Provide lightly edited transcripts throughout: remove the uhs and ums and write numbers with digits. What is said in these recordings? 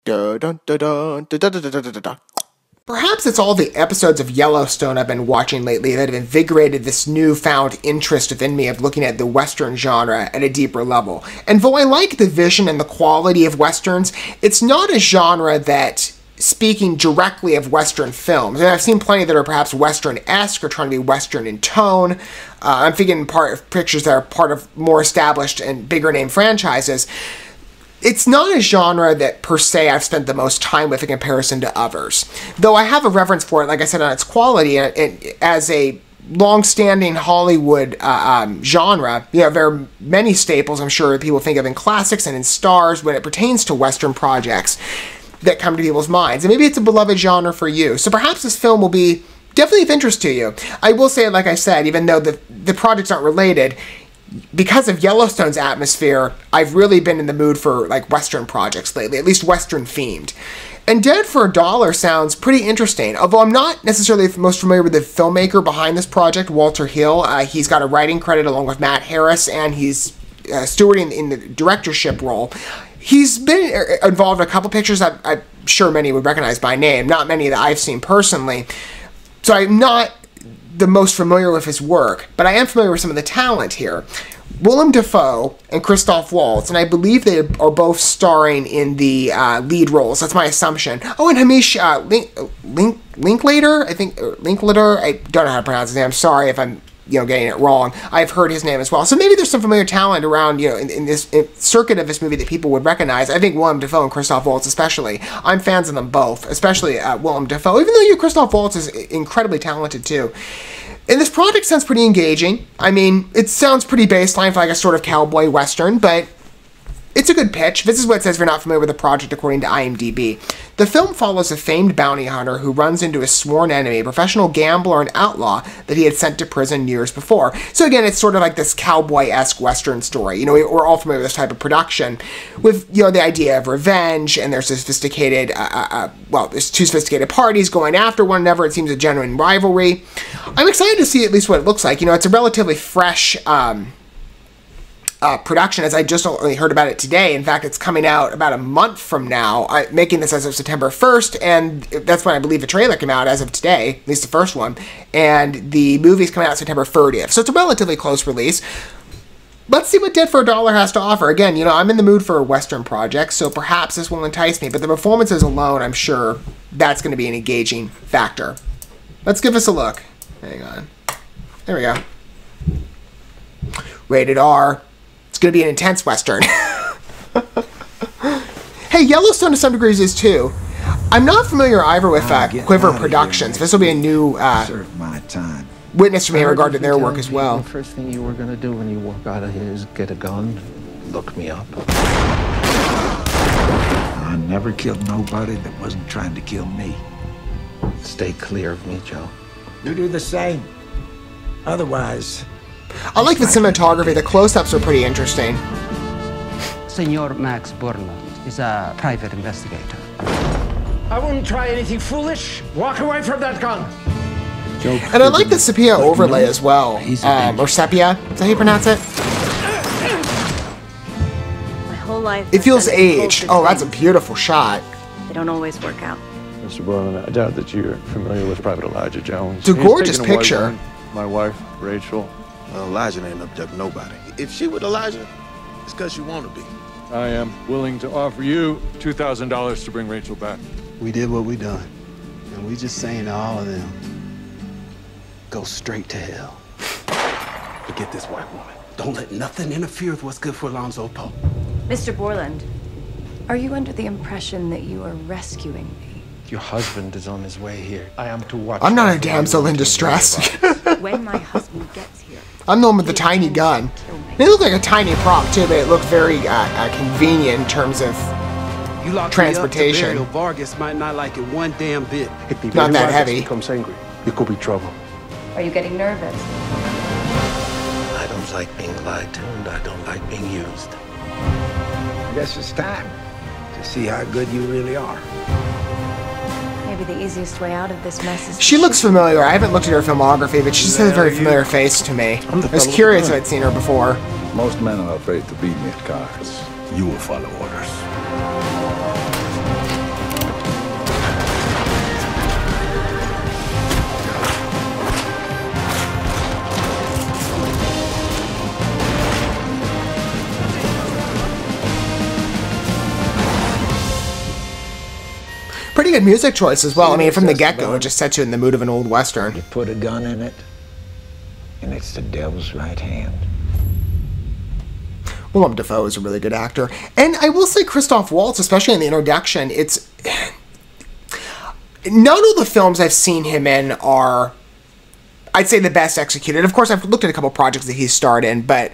Perhaps it's all the episodes of Yellowstone I've been watching lately that have invigorated this newfound interest within me of looking at the Western genre at a deeper level. And though I like the vision and the quality of Westerns, it's not a genre that, speaking directly of Western films, and I've seen plenty that are perhaps Western-esque or trying to be Western in tone. I'm thinking part of pictures that are part of more established and bigger name franchises. It's not a genre that, per se, I've spent the most time with in comparison to others. Though I have a reverence for it, like I said, on its quality, and as a long-standing Hollywood genre, you know, there are many staples, I'm sure, people think of in classics and in stars when it pertains to Western projects that come to people's minds. And maybe it's a beloved genre for you. So perhaps this film will be definitely of interest to you. I will say, like I said, even though the projects aren't related, because of Yellowstone's atmosphere, I've really been in the mood for like Western projects lately, at least Western themed. And Dead for $1 sounds pretty interesting, although I'm not necessarily most familiar with the filmmaker behind this project, Walter Hill. He's got a writing credit along with Matt Harris, and he's stewarding in the directorship role. He's been involved in a couple pictures that I'm sure many would recognize by name, not many that I've seen personally. So I'm not the most familiar with his work, but I am familiar with some of the talent here. Willem Dafoe and Christoph Waltz, and I believe they are both starring in the lead roles. That's my assumption. Oh, and Hamish Linklater, I think, Linklater. I don't know how to pronounce his name. I'm sorry if I'm getting it wrong. I've heard his name as well. So maybe there's some familiar talent around, in this circuit of this movie that people would recognize. I think Willem Dafoe and Christoph Waltz especially. I'm fans of them both, especially Willem Dafoe, even though Christoph Waltz is incredibly talented too. And this project sounds pretty engaging. I mean, it sounds pretty baseline for like a sort of cowboy western, but it's a good pitch. This is what it says if you're not familiar with the project according to IMDb. The film follows a famed bounty hunter who runs into his sworn enemy, a professional gambler and outlaw that he had sent to prison years before. So again, it's sort of like this cowboy-esque western story. We're all familiar with this type of production with, the idea of revenge, and there's sophisticated, there's two sophisticated parties going after one another. It seems a genuine rivalry. I'm excited to see at least what it looks like. It's a relatively fresh production, as I just only heard about it today. In fact, it's coming out about a month from now. I'm making this as of September 1st, and that's when I believe the trailer came out as of today, at least the first one, and the movie's coming out September 30th, so it's a relatively close release. Let's see what Dead for $1 has to offer. Again, I'm in the mood for a Western project, so perhaps this will entice me, but the performances alone, I'm sure that's going to be an engaging factor. Let's give this a look. Hang on. There we go. Rated R. It's going to be an intense Western. Hey, Yellowstone to some degrees is too. I'm not familiar either with Quiver Productions. This will be a new witness for me in regard to their work as well. The first thing you were going to do when you walk out of here is get a gun, look me up. I never killed nobody that wasn't trying to kill me. Stay clear of me, Joe. You do the same. Otherwise... I like the cinematography. The close-ups are pretty interesting. Senor Max Borland is a private investigator. I wouldn't try anything foolish. Walk away from that gun. And I like the sepia overlay as well. Or sepia. Is that how you pronounce it? My whole life. It feels aged. Oh, that's a beautiful shot. They don't always work out. Mr. Borland, I doubt that you're familiar with Private Elijah Jones. It's a gorgeous picture. My wife, Rachel. Well, Elijah ain't abduct nobody. If she with Elijah, it's because you want to be. I am willing to offer you $2,000 to bring Rachel back. We did what we done. And we just saying to all of them, go straight to hell. Forget this white woman. Don't let nothing interfere with what's good for Alonzo Poe. Mr. Borland, are you under the impression that you are rescuing me? Your husband is on his way here. I am to watch. I'm not a damsel in distress. When my husband gets here, I'm the one with the tiny gun. It looked like a tiny prop too, but it looked very convenient in terms of transportation. Me up to Vargas might not like it one damn bit. Not that heavy. Becomes angry. It could be trouble. are you getting nervous? I don't like being lied to, and I don't like being used. I guess it's time to see how good you really are. Maybe the easiest way out of this mess is... She looks familiar. I haven't looked at her filmography, but she just has a very familiar face to me. I was curious if I'd seen her before. Most men are afraid to be mid-cards. You will follow orders. Pretty good music choice as well. I mean, from the get-go, it just sets you in the mood of an old Western. You put a gun in it, and it's the devil's right hand. Willem Dafoe is a really good actor. And I will say Christoph Waltz, especially in the introduction, it's... None of the films I've seen him in are, I'd say, the best executed. Of course, I've looked at a couple projects that he's starred in, but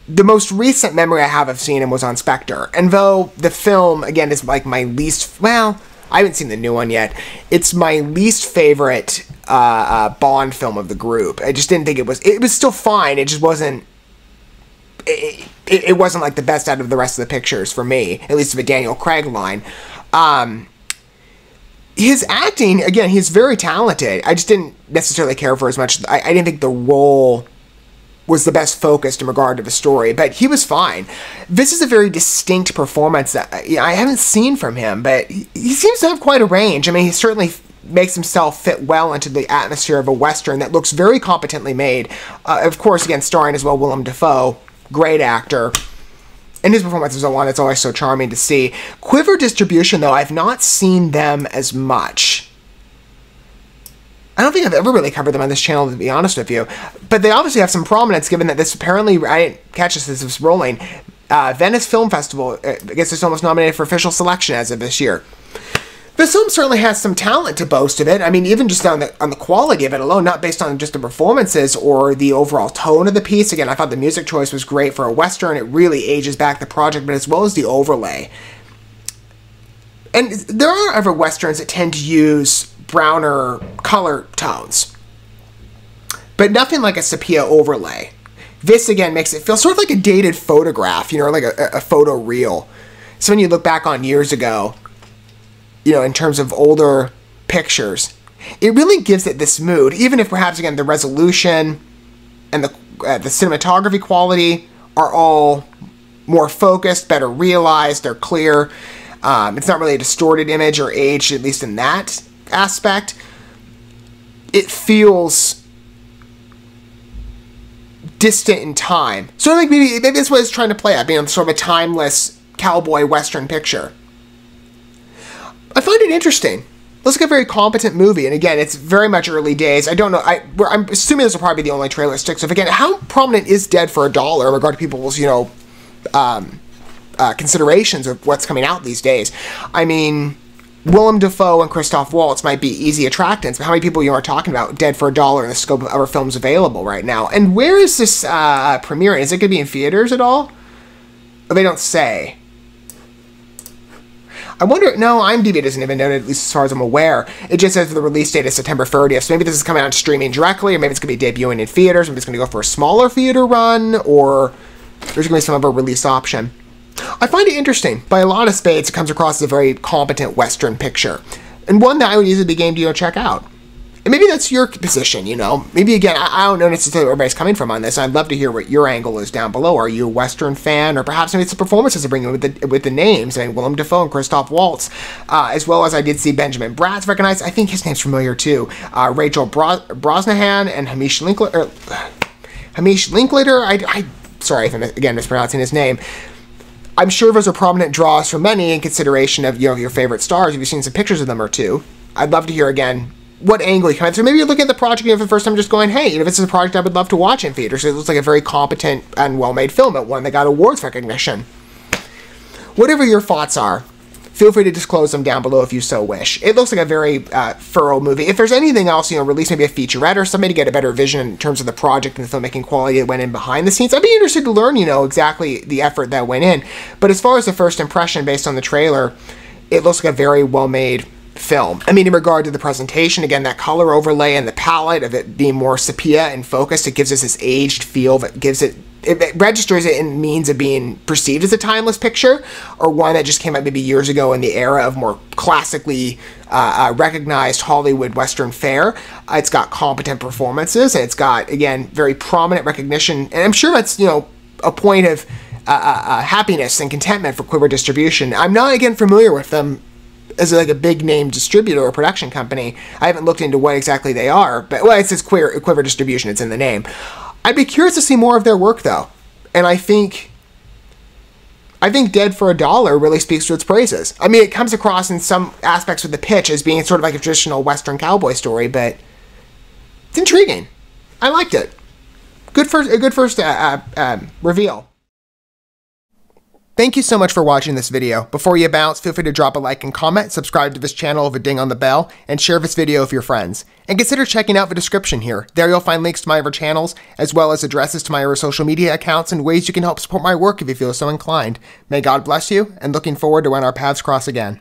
the most recent memory I have of seeing him was on Spectre. And though the film, again, is like my least... Well, I haven't seen the new one yet. It's my least favorite Bond film of the group. I just didn't think it was... It was still fine. It just wasn't... It wasn't like the best out of the rest of the pictures for me, at least of a Daniel Craig line. His acting, again, he's very talented. I just didn't necessarily care for as much. I didn't think the role was the best focused in regard to the story, but he was fine. This is a very distinct performance that I haven't seen from him, but he seems to have quite a range. I mean, he certainly makes himself fit well into the atmosphere of a Western that looks very competently made. Of course, again, starring as well Willem Dafoe, great actor. And his performance is one that's always so charming to see. Quiver Distribution, though, I've not seen them as much. I don't think I've ever really covered them on this channel, to be honest with you. But they obviously have some prominence, given that this apparently, I didn't catch this as it was rolling, Venice Film Festival, I guess this film was nominated for official selection as of this year. This film certainly has some talent to boast of it. I mean, even just on the quality of it alone, not based on just the performances or the overall tone of the piece. Again, I thought the music choice was great for a Western. It really ages back the project, but as well as the overlay. And there are other Westerns that tend to use browner color tones, but nothing like a sepia overlay. This, again, makes it feel sort of like a dated photograph, you know, like a photo reel. So when you look back on years ago, you know, in terms of older pictures, it really gives it this mood, even if perhaps, again, the resolution and the cinematography quality are all more focused, better realized, they're clear. It's not really a distorted image or aged, at least in that aspect. It feels distant in time. So I think maybe that's what it's trying to play at, being sort of a timeless cowboy Western picture. I find it interesting. Looks like a very competent movie, and again, it's very much early days. I don't know. I'm assuming this will probably be the only trailer stick. So, again, how prominent is Dead for a Dollar in regard to people's, you know, considerations of what's coming out these days? I mean, Willem Dafoe and Christoph Waltz might be easy attractants, but how many people you are talking about Dead for a Dollar in the scope of other films available right now? And where is this premiering? Is it going to be in theaters at all? Or they don't say. I wonder, no, IMDb doesn't even note it, at least as far as I'm aware. It just says the release date is September 30th, so maybe this is coming out streaming directly, or maybe it's going to be debuting in theaters, maybe it's going to go for a smaller theater run, or there's going to be some other release option. I find it interesting. By a lot of spades, it comes across as a very competent Western picture, and one that I would easily be game to check out. And maybe that's your position, you know. Maybe, again, I don't know necessarily where everybody's coming from on this. I'd love to hear what your angle is down below. Are you a Western fan? Or perhaps maybe it's the performances that bring you with the names. I mean, Willem Dafoe and Christoph Waltz. As well as I did see Benjamin Bratt's recognized. I think his name's familiar, too. Rachel Brosnahan and Hamish Linklater. Sorry if I'm, again, mispronouncing his name. I'm sure those are prominent draws for many in consideration of, you know, your favorite stars. If you've seen some pictures of them or two. I'd love to hear, again, what angle you come in. So maybe you're looking at the project, you know, for the first time just going, hey, you know, this is a project I would love to watch in theaters. So it looks like a very competent and well-made film, at one that got awards recognition. Whatever your thoughts are, feel free to disclose them down below if you so wish. It looks like a very thorough movie. If there's anything else, you know, release maybe a featurette or something to get a better vision in terms of the project and the filmmaking quality that went in behind the scenes, I'd be interested to learn, you know, exactly the effort that went in. But as far as the first impression based on the trailer, it looks like a very well-made film. I mean, in regard to the presentation, again, that color overlay and the palette of it being more sepia and focused, it gives us this aged feel that gives it registers it in means of being perceived as a timeless picture, or one that just came out maybe years ago in the era of more classically recognized Hollywood Western fare. It's got competent performances, and it's got, again, very prominent recognition, and I'm sure that's, you know, a point of happiness and contentment for Quiver Distribution. I'm not, again, familiar with them as like a big name distributor or production company. I haven't looked into what exactly they are, but, well, it says Quiver Distribution, it's in the name. I'd be curious to see more of their work, though. And I think I think Dead for a Dollar really speaks to its praises. I mean, it comes across in some aspects with the pitch as being sort of like a traditional Western cowboy story, but it's intriguing. I liked it. A good first reveal. Thank you so much for watching this video. Before you bounce, feel free to drop a like and comment, subscribe to this channel with a ding on the bell, and share this video with your friends. And consider checking out the description here. There you'll find links to my other channels, as well as addresses to my other social media accounts and ways you can help support my work if you feel so inclined. May God bless you, and looking forward to when our paths cross again.